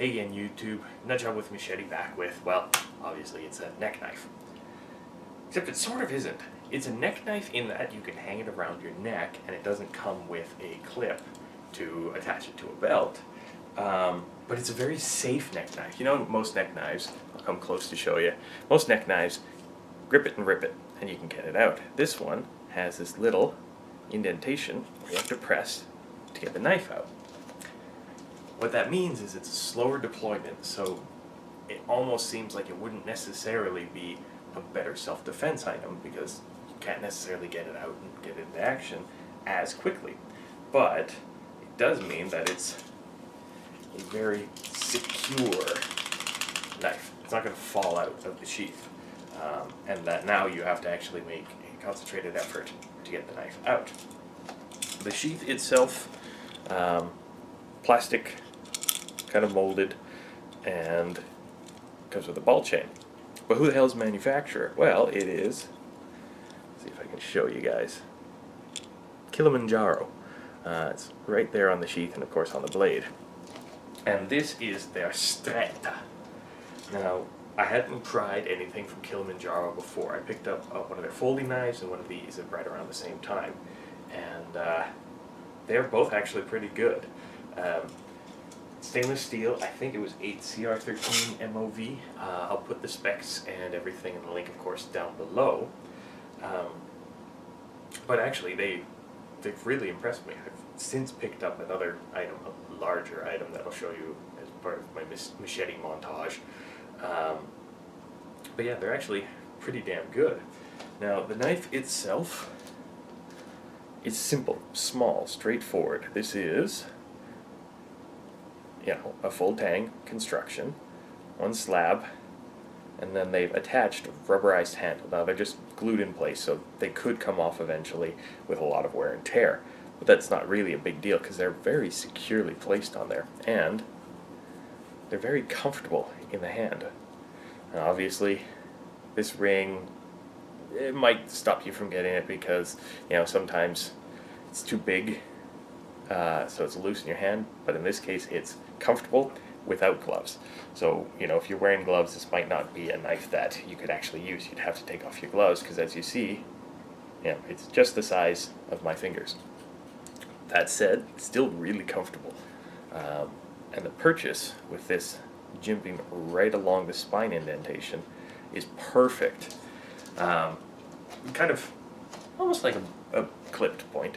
Hey again, YouTube. Nut job with machete back with, well, obviously it's a neck knife. Except it sort of isn't. It's a neck knife in that you can hang it around your neck and it doesn't come with a clip to attach it to a belt. But it's a very safe neck knife. You know, most neck knives, I'll come close to show you, most neck knives, grip it and rip it and you can get it out. This one has this little indentation where you have to press to get the knife out. What that means is it's a slower deployment, so it almost seems like it wouldn't necessarily be a better self-defense item because you can't necessarily get it out and get it into action as quickly. But it does mean that it's a very secure knife. It's not going to fall out of the sheath. And that now you have to actually make a concentrated effort to get the knife out. The sheath itself, plastic, kind of molded, and comes with a ball chain. But who the hell is the manufacturer? Well, it is, let's see if I can show you guys, Kilimanjaro. It's right there on the sheath and of course on the blade. And this is their Stretta. Now, I hadn't tried anything from Kilimanjaro before. I picked up one of their folding knives and one of these right around the same time. And they're both actually pretty good. Stainless steel, I think it was 8CR13 MOV. I'll put the specs and everything in the link, of course, down below. But actually, they've really impressed me. I've since picked up another item, a larger item that I'll show you as part of my machete montage. But yeah, they're actually pretty damn good. Now, the knife itself is simple, small, straightforward. This is, you know, a full tang construction, one slab, and then they've attached a rubberized handle. Now they're just glued in place, so they could come off eventually with a lot of wear and tear. But that's not really a big deal because they're very securely placed on there, and they're very comfortable in the hand. Now, obviously, this ring, it might stop you from getting it because, you know, sometimes it's too big, so it's loose in your hand, but in this case it's comfortable without gloves. So, you know, if you're wearing gloves, this might not be a knife that you could actually use. You'd have to take off your gloves because, as you see, you know, it's just the size of my fingers. That said, it's still really comfortable. And the purchase with this jimping right along the spine indentation is perfect. Kind of almost like a clipped point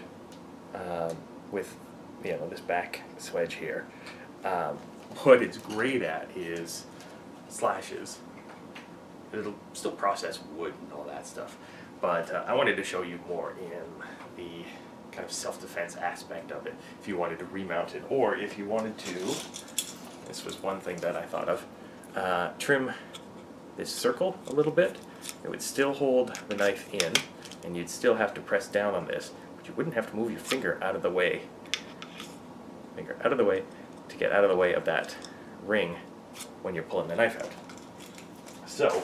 with, you know, this back swedge here. What it's great at is slashes. It'll still process wood and all that stuff, but I wanted to show you more in the kind of self-defense aspect of it. If you wanted to remount it, or if you wanted to, this was one thing that I thought of, trim this circle a little bit. It would still hold the knife in, and you'd still have to press down on this, but you wouldn't have to move your finger out of the way. Finger out of the way to get out of the way of that ring when you're pulling the knife out. So,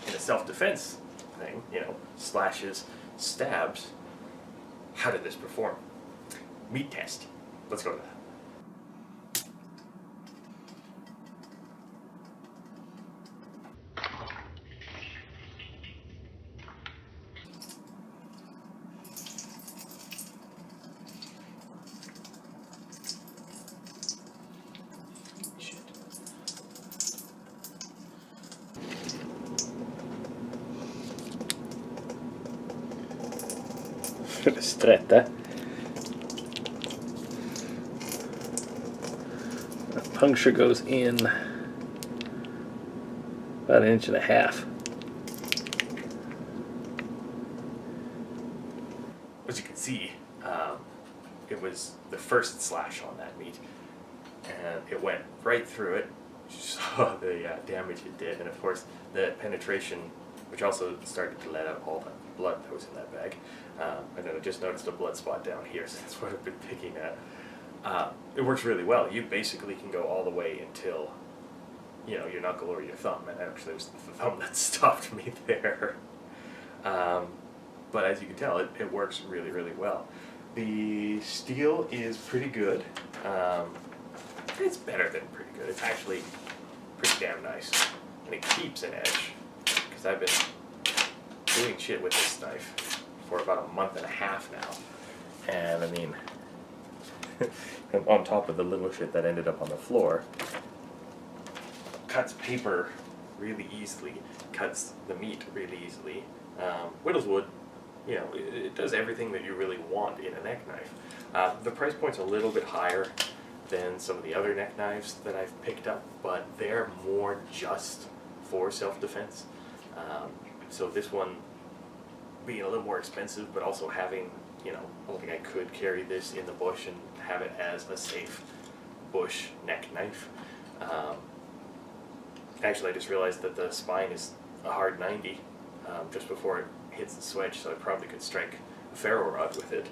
in a self-defense thing, you know, slashes, stabs, how did this perform? Meat test. Let's go to that. Stretta. The puncture goes in about 1.5 inches. As you can see, it was the first slash on that meat, and it went right through it. You saw the damage it did, and of course the penetration, which also started to let out all the blood that was in that bag. And then I just noticed a blood spot down here, so that's what I've been picking at. It works really well. You basically can go all the way until, you know, your knuckle or your thumb, and actually it was the thumb that stopped me there. But as you can tell, it works really, really well. The steel is pretty good. It's better than pretty good. It's actually pretty damn nice. And it keeps an edge. Because I've been doing shit with this knife for about a month and a half now. And I mean, on top of the little shit that ended up on the floor, cuts paper really easily, cuts the meat really easily, whittles wood. You know, it does everything that you really want in a neck knife. The price point's a little bit higher than some of the other neck knives that I've picked up, but they're more just for self-defense. So this one being a little more expensive, but also having, you know, I don't think I could carry this in the bush and have it as a safe bush neck knife. Actually, I just realized that the spine is a hard 90 just before it hits the switch, so I probably could strike a ferro rod with it.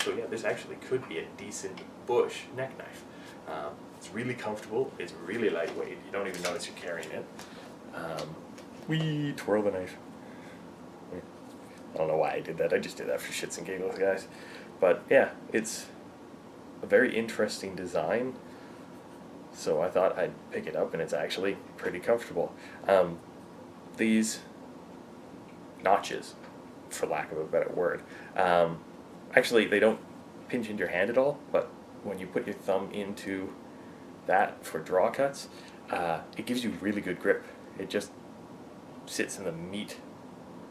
So yeah, this actually could be a decent bush neck knife. It's really comfortable, it's really lightweight, you don't even notice you're carrying it. We twirl the knife. I don't know why I did that, I just did that for shits and giggles, guys. But yeah, it's a very interesting design, so I thought I'd pick it up, and it's actually pretty comfortable. These notches, for lack of a better word, actually they don't pinch into your hand at all, but when you put your thumb into that for draw cuts, it gives you really good grip. It just sits in the meat.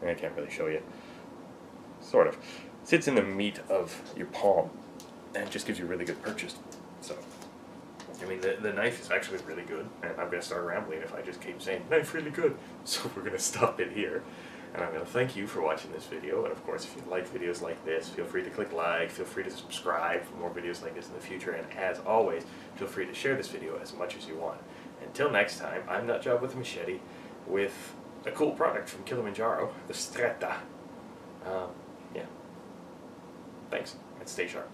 I can't really show you. Sort of. Sits in the meat of your palm and just gives you really good purchase. So, I mean, the knife is actually really good, and I'm going to start rambling if I just keep saying, knife really good. So we're going to stop it here. And I'm going to thank you for watching this video, and of course, if you like videos like this, feel free to click like, feel free to subscribe for more videos like this in the future, and as always, feel free to share this video as much as you want. Until next time, I'm Nutjob with a Machete, with a cool product from Kilimanjaro, the Stretta. Yeah. Thanks, and stay sharp.